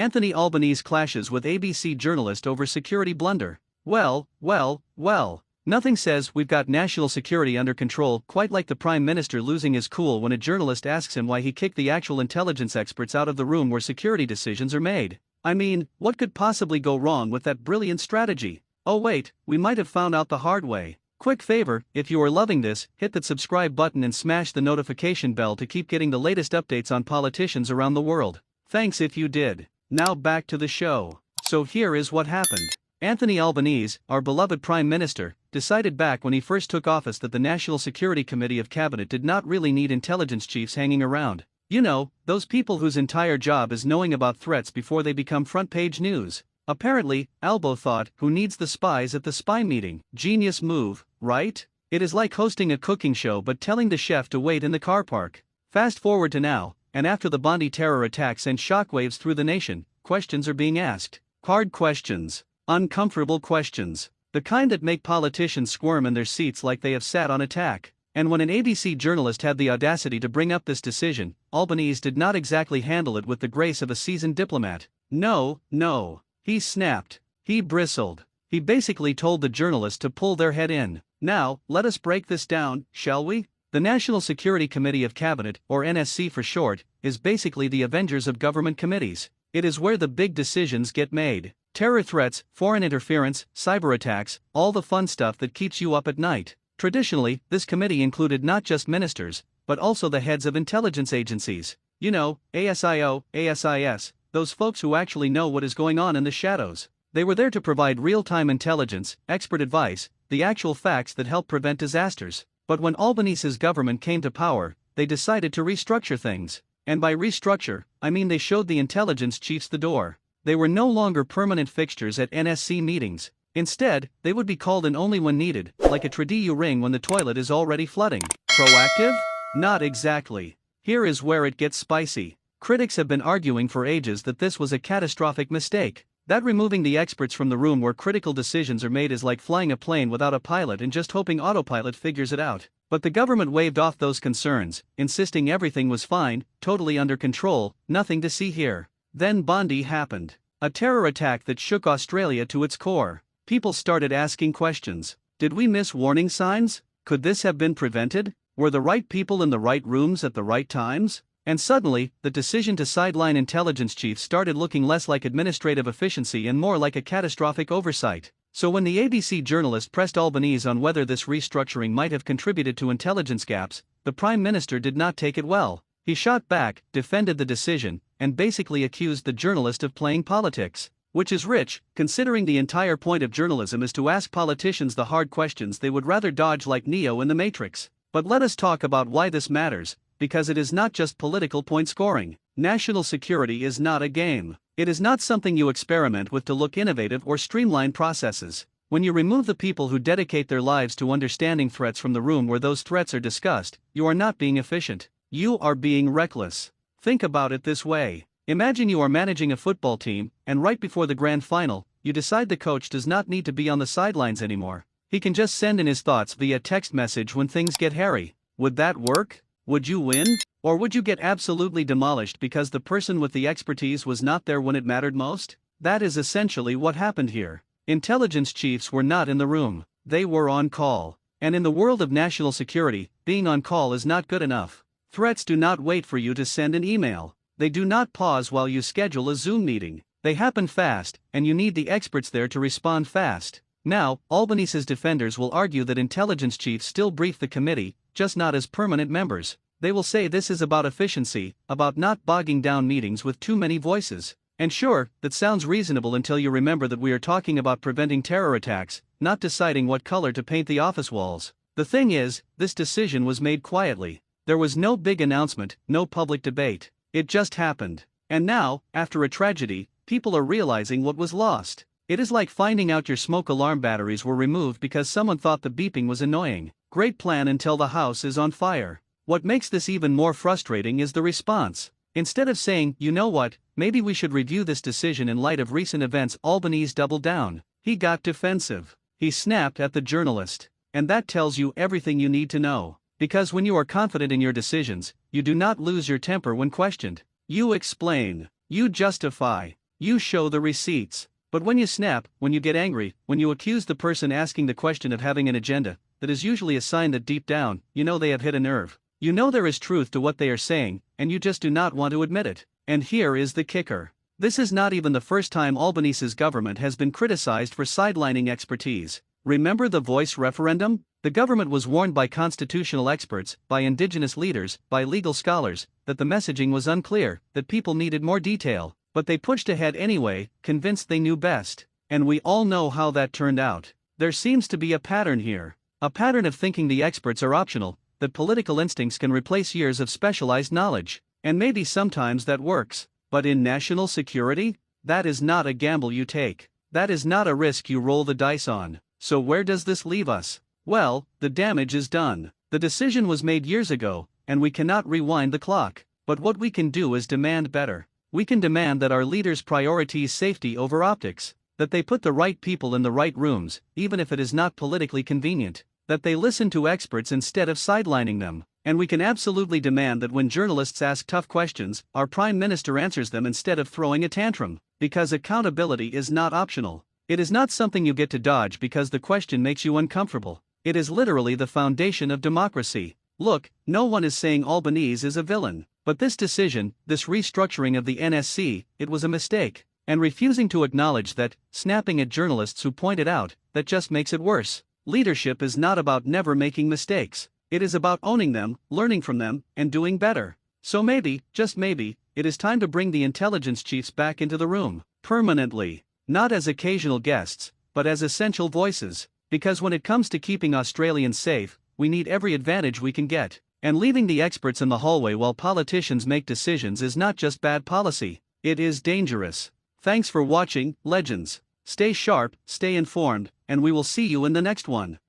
Anthony Albanese clashes with ABC journalist over security blunder. Well. Nothing says we've got national security under control quite like the Prime Minister losing his cool when a journalist asks him why he kicked the actual intelligence experts out of the room where security decisions are made. I mean, what could possibly go wrong with that brilliant strategy? Oh wait, we might have found out the hard way. Quick favor, if you are loving this, hit that subscribe button and smash the notification bell to keep getting the latest updates on politicians around the world. Thanks if you did. Now back to the show. So here is what happened. Anthony Albanese, our beloved Prime Minister, decided back when he first took office that the National Security Committee of Cabinet did not really need intelligence chiefs hanging around. You know, those people whose entire job is knowing about threats before they become front-page news. Apparently, Albo thought, who needs the spies at the spy meeting? Genius move, right? It is like hosting a cooking show but telling the chef to wait in the car park. Fast forward to now, and after the Bondi terror attack sent shockwaves through the nation, questions are being asked. Hard questions. Uncomfortable questions. The kind that make politicians squirm in their seats like they have sat on a tack. And when an ABC journalist had the audacity to bring up this decision, Albanese did not exactly handle it with the grace of a seasoned diplomat. No. He snapped. He bristled. He basically told the journalists to pull their head in. Now, let us break this down, shall we? The National Security Committee of Cabinet, or NSC for short, is basically the Avengers of government committees. It is where the big decisions get made. Terror threats, foreign interference, cyber attacks, all the fun stuff that keeps you up at night. Traditionally, this committee included not just ministers, but also the heads of intelligence agencies. You know, ASIO, ASIS, those folks who actually know what is going on in the shadows. They were there to provide real-time intelligence, expert advice, the actual facts that help prevent disasters. But when Albanese's government came to power, they decided to restructure things. And by restructure, I mean they showed the intelligence chiefs the door. They were no longer permanent fixtures at NSC meetings. Instead, they would be called in only when needed, like a trade ring when the toilet is already flooding. Proactive? Not exactly. Here is where it gets spicy. Critics have been arguing for ages that this was a catastrophic mistake. That removing the experts from the room where critical decisions are made is like flying a plane without a pilot and just hoping autopilot figures it out. But the government waved off those concerns, insisting everything was fine, totally under control, nothing to see here. Then Bondi happened. A terror attack that shook Australia to its core. People started asking questions. Did we miss warning signs? Could this have been prevented? Were the right people in the right rooms at the right times? And suddenly, the decision to sideline intelligence chiefs started looking less like administrative efficiency and more like a catastrophic oversight. So when the ABC journalist pressed Albanese on whether this restructuring might have contributed to intelligence gaps, the Prime Minister did not take it well. He shot back, defended the decision, and basically accused the journalist of playing politics. Which is rich, considering the entire point of journalism is to ask politicians the hard questions they would rather dodge like Neo in the Matrix. But let us talk about why this matters, because it is not just political point scoring. National security is not a game. It is not something you experiment with to look innovative or streamline processes. When you remove the people who dedicate their lives to understanding threats from the room where those threats are discussed, you are not being efficient. You are being reckless. Think about it this way. Imagine you are managing a football team, and right before the grand final, you decide the coach does not need to be on the sidelines anymore. He can just send in his thoughts via text message when things get hairy. Would that work? Would you win? Or would you get absolutely demolished because the person with the expertise was not there when it mattered most? That is essentially what happened here. Intelligence chiefs were not in the room. They were on call. And in the world of national security, being on call is not good enough. Threats do not wait for you to send an email. They do not pause while you schedule a Zoom meeting. They happen fast, and you need the experts there to respond fast. Now, Albanese's defenders will argue that intelligence chiefs still brief the committee, just not as permanent members. They will say this is about efficiency, about not bogging down meetings with too many voices. And sure, that sounds reasonable until you remember that we are talking about preventing terror attacks, not deciding what color to paint the office walls. The thing is, this decision was made quietly. There was no big announcement, no public debate. It just happened. And now, after a tragedy, people are realizing what was lost. It is like finding out your smoke alarm batteries were removed because someone thought the beeping was annoying. Great plan until the house is on fire. What makes this even more frustrating is the response. Instead of saying, you know what, maybe we should review this decision in light of recent events, Albanese doubled down. He got defensive. He snapped at the journalist. And that tells you everything you need to know. Because when you are confident in your decisions, you do not lose your temper when questioned. You explain. You justify. You show the receipts. But when you snap, when you get angry, when you accuse the person asking the question of having an agenda, that is usually a sign that deep down, you know they have hit a nerve. You know there is truth to what they are saying, and you just do not want to admit it. And here is the kicker. This is not even the first time Albanese's government has been criticized for sidelining expertise. Remember the voice referendum? The government was warned by constitutional experts, by indigenous leaders, by legal scholars, that the messaging was unclear, that people needed more detail, but they pushed ahead anyway, convinced they knew best. And we all know how that turned out. There seems to be a pattern here. A pattern of thinking the experts are optional, that political instincts can replace years of specialized knowledge. And maybe sometimes that works. But in national security? That is not a gamble you take. That is not a risk you roll the dice on. So where does this leave us? Well, the damage is done. The decision was made years ago, and we cannot rewind the clock. But what we can do is demand better. We can demand that our leaders prioritize safety over optics, that they put the right people in the right rooms, even if it is not politically convenient, that they listen to experts instead of sidelining them. And we can absolutely demand that when journalists ask tough questions, our Prime Minister answers them instead of throwing a tantrum, because accountability is not optional. It is not something you get to dodge because the question makes you uncomfortable. It is literally the foundation of democracy. Look, no one is saying Albanese is a villain, but this decision, this restructuring of the NSC, it was a mistake. And refusing to acknowledge that, snapping at journalists who point it out, that just makes it worse. Leadership is not about never making mistakes. It is about owning them, learning from them, and doing better. So maybe, just maybe, it is time to bring the intelligence chiefs back into the room, permanently. Not as occasional guests, but as essential voices. Because when it comes to keeping Australians safe, we need every advantage we can get. And leaving the experts in the hallway while politicians make decisions is not just bad policy, it is dangerous. Thanks for watching, legends. Stay sharp, stay informed, and we will see you in the next one.